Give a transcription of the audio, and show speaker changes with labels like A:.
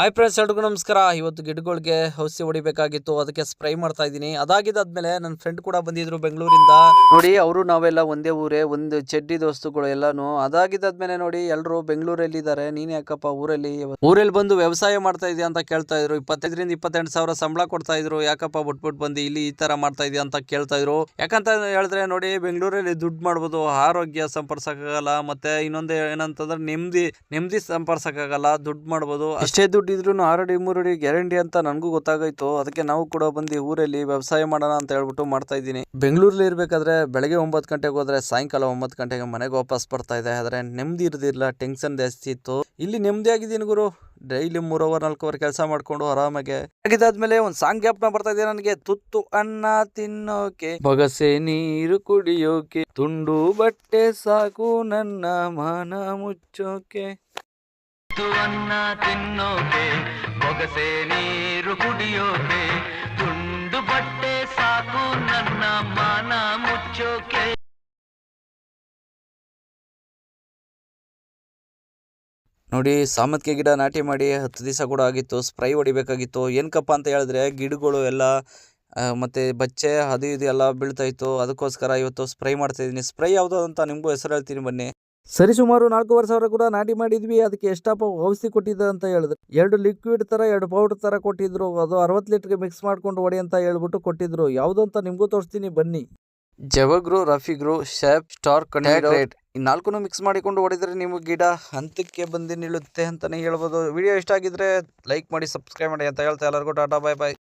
A: Hi friends, ಎಲ್ರಿಗೂ ನಮಸ್ಕಾರ. ಇವತ್ತು ಗಿಡಗಳಿಗೆ ಔಷಧಿ ಹೊಡಿಬೇಕಾಗಿತ್ತು, ಅದಕ್ಕೆ ಸ್ಪ್ರೈ ಮಾಡ್ತಾ ಇದ್ದೀನಿ. ಅದಾಗಿದ್ದಾದ್ಮೇಲೆ ನನ್ನ ಫ್ರೆಂಡ್ ಕೂಡ ಬಂದಿದ್ರು ಬೆಂಗಳೂರಿಂದ. ನೋಡಿ, ಅವರು ನಾವೆಲ್ಲ ಒಂದೇ ಊರೇ, ಒಂದು ಚಡ್ಡಿ ದೋಸ್ತುಗಳು ಎಲ್ಲಾನು. ಅದಾಗಿದ್ದಾದ್ಮೇಲೆ ನೋಡಿ, ಎಲ್ಲರೂ ಬೆಂಗಳೂರಲ್ಲಿ ಇದ್ದಾರೆ. ನೀನ್ ಯಾಕಪ್ಪ ಊರಲ್ಲಿ ಬಂದು ವ್ಯವಸಾಯ ಮಾಡ್ತಾ ಇದೀಯ ಅಂತ ಕೇಳ್ತಾ ಇದ್ರು. 25,000 28,000 ಸಾವಿರ ಸಂಬಳ ಕೊಡ್ತಾ ಇದ್ರು. ಯಾಕಪ್ಪ ಬಿಟ್ಬಿಟ್ಟು ಬಂದು ಇಲ್ಲಿ ಈ ತರ ಮಾಡ್ತಾ ಇದೀಯ ಅಂತ ಕೇಳ್ತಾ ಇದ್ರು. ಯಾಕಂತ ಹೇಳಿದ್ರೆ ನೋಡಿ, ಬೆಂಗಳೂರಲ್ಲಿ ದುಡ್ಡು ಮಾಡ್ಬೋದು, ಆರೋಗ್ಯ ಸಂಪರ್ಸಕ್ಕಾಗಲ್ಲ. ಮತ್ತೆ ಇನ್ನೊಂದು ಏನಂತಂದ್ರೆ ನೆಮ್ಮದಿ ಸಂಪರ್ಸಕ್ಕಾಗಲ್ಲ. ದುಡ್ಡು ಮಾಡ್ಬೋದು, ಅಷ್ಟೇ ದುಡ್ಡು ಇದ್ರು ಆರಡಿ ಮೂರಡಿ ಗ್ಯಾರಂಟಿ ಅಂತ ನನಗೂ ಗೊತ್ತಾಗೋಯ್ತು. ಅದಕ್ಕೆ ನಾವು ಕೂಡ ಬಂದು ಊರಲ್ಲಿ ವ್ಯವಸಾಯ ಮಾಡೋಣ ಅಂತ ಹೇಳ್ಬಿಟ್ಟು ಮಾಡ್ತಾ ಇದ್ದೀನಿ. ಬೆಂಗಳೂರಲ್ಲಿ ಇರ್ಬೇಕಾದ್ರೆ ಬೆಳಗ್ಗೆ 9 ಗಂಟೆಗೆ ಹೋದ್ರೆ ಸಾಯಂಕಾಲ 9 ಗಂಟೆಗೆ ಮನೆಗೆ ವಾಪಸ್ ಬರ್ತಾ ಇದೆ. ಆದ್ರೆ ನೆಮ್ಮದಿ ಇರ್ದಿಲ್ಲ, ಟೆನ್ಷನ್ ಜಾಸ್ತಿ ಇತ್ತು. ಇಲ್ಲಿ ನೆಮ್ಮದಿ ಆಗಿದ್ದೀನಿ ಗುರು. ಡೈಲಿ 3 ಅವರ್ 4 ಅವರ್ ಕೆಲಸ ಮಾಡ್ಕೊಂಡು ಆರಾಮಾಗೆ ಆಗಿದ್ದಾದ್ಮೇಲೆ ಒಂದು ಸಾಂಗ್ ಜ್ಞಾಪನ ಬರ್ತಾ ಇದೆ ನನಗೆ. ತುತ್ತು ಅನ್ನ ತಿನ್ನೋಕೆ, ಬೊಗಸೆ ನೀರು ಕುಡಿಯೋಕೆ, ತುಂಡು ಬಟ್ಟೆ ಸಾಕು ನನ್ನ ಮಾನ ಮುಚ್ಚೋಕೆ.
B: ಅನ್ನ ತಿನ್ನೋಕೆ, ಬೊಗಸೆ ನೀರು ಕುಡಿಯೋಕೆ, ತುಂಡು ಬಟ್ಟೆ ಸಾಕು ನನ್ನ ಮಾನ ಮುಚ್ಚೋಕೆ.
A: ನೋಡಿ, ಸಾಮತ್ಗೆ ಗಿಡ ನಾಟಿ ಮಾಡಿ 10 ದಿವಸ ಕೂಡ ಆಗಿತ್ತು. ಸ್ಪ್ರೈ ಹೊಡಿಬೇಕಾಗಿತ್ತು. ಏನಕ್ಕಪ್ಪ ಅಂತ ಹೇಳಿದ್ರೆ ಗಿಡಗಳು ಎಲ್ಲ ಮತ್ತೆ ಬಚ್ಚೆ ಅದು ಇದು ಎಲ್ಲ ಬೀಳ್ತಾ ಇತ್ತು. ಅದಕ್ಕೋಸ್ಕರ ಇವತ್ತು ಸ್ಪ್ರೈ ಮಾಡ್ತಾ ಇದ್ದೀನಿ. ಸ್ಪ್ರೈ ಯಾವುದು ಅಂತ ನಿಮಗೂ ಹೆಸರು ಹೇಳ್ತೀನಿ ಬನ್ನಿ. ಸರಿ, ಸುಮಾರು 4,500 ಸಾವಿರ ಕೂಡ ನಾಟಿ ಮಾಡಿದ್ವಿ. ಅದಕ್ಕೆ ಎಷ್ಟಪ್ಪ ಔಷಧಿ ಕೊಟ್ಟಿದ್ದ ಅಂತ ಹೇಳಿದ್ರು. 2 ಲಿಕ್ವಿಡ್ ತರ 2 ಪೌಡರ್ ತರ ಕೊಟ್ಟಿದ್ರು. ಅದು 60 ಲೀಟರ್ಗೆ ಮಿಕ್ಸ್ ಮಾಡ್ಕೊಂಡು ಹೊಡಿ ಅಂತ ಹೇಳ್ಬಿಟ್ಟು ಕೊಟ್ಟಿದ್ರು. ಯಾವುದು ಅಂತ ನಿಮ್ಗೂ ತೋರಿಸ್ತೀನಿ ಬನ್ನಿ. ಜವಗ್ರೋ, ರಫಿಗ್ರೋ, ಶಾಪ್, ಸ್ಟಾರ್ ಕಂಟ್ರೇಟ್ ಈ 4 ಮಿಕ್ಸ್ ಮಾಡಿಕೊಂಡು ಹೊಡಿದ್ರೆ ನಿಮ್ಮ ಗಿಡ ಹಂತಕ್ಕೆ ಬಂದು ನಿಲ್ಲುತ್ತೆ ಅಂತಾನೆ ಹೇಳ್ಬೋದು. ವಿಡಿಯೋ ಇಷ್ಟ ಆಗಿದ್ರೆ ಲೈಕ್ ಮಾಡಿ, ಸಬ್ಸ್ಕ್ರೈಬ್ ಮಾಡಿ ಅಂತ ಹೇಳ್ತಾ ಎಲ್ಲರಿಗೂ ಟಾಟಾ, ಬಾಯ್ ಬಾಯ್.